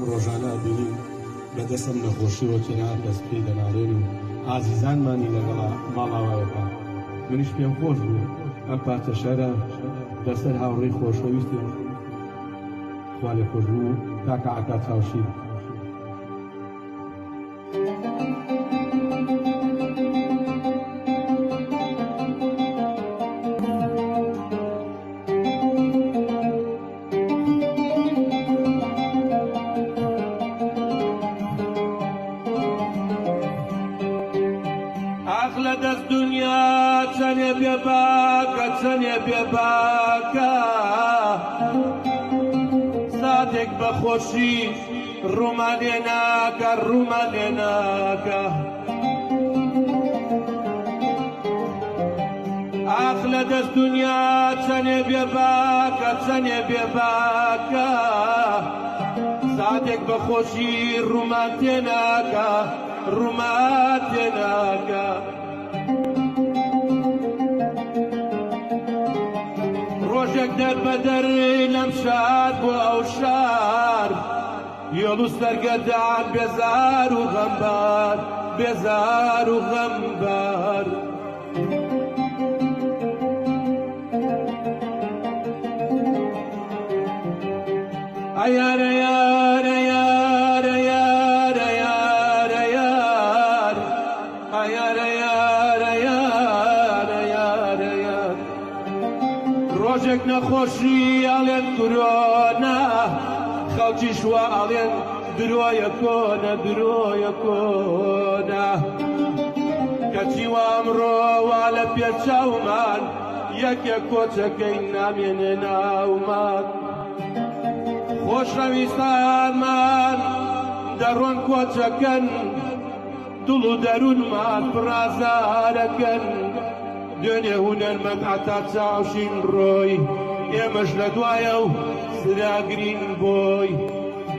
ڕۆژانە بینیم بەدەستم نەخۆشیەوە چەنان کەس پێی دەنارێن و ئازیزانمانی لەگەڵا ماڵاوایەکە منیش پێم خۆش بوو ئەم پارچە شەرە لەسەر هاوڕێی خۆشەویستم خوا لێ خۆش بوو کاکە عەکا چاوشیر. لە دەست دنیا چەنێ بێباکە چەنێ بێباکە ساتێک بەخۆشی ڕوومان لێ ناکە ڕوومان لێ ناکە ئاخ لە دەست دنیا چەنێ بێباکە چەنێ بێباکە ساتێک بەخۆشی ڕوومان تێ ناکە ڕوومان تێ ناکە ڕۆژێک دەربەدەر لەم شار بۆ ئەو شار یۆڵ و سەرگەردان بێزار و غەمبار بێزار و غەمبار ئەیارە یارە یارە یارە یارە یار ئەیارە یارە یارە یارە یار ڕۆژێک نەخۆشی ئەڵێن کورۆنا خەڵکی شووە ئەڵێن درۆیە کۆنە درۆیە کۆنە کەچی وا ئەمڕۆوا لە پێچاومان یەکێک کۆچەکەی نامێنێ ناومان خۆشەویستانمان دەڕۆن کۆچەکەن دڵ و دەروونمان پڕازارەکەن دوێنێ هونەرمەند هەتا چاوشین ڕۆی ئێمەش لە دوایە و سراگرین بۆی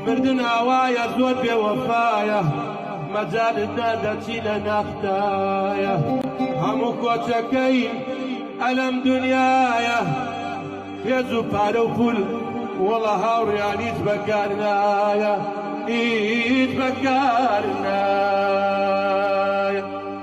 مردن ئاوایە زۆر بێوەفایە مەجالت نادەچی لە ناختایە هەموو کۆچەکەین ئەلەم دنیایە هێز و پارە و پول وەڵە هاوڕیان هیچ بەکار نایە هیچ بەکار نایە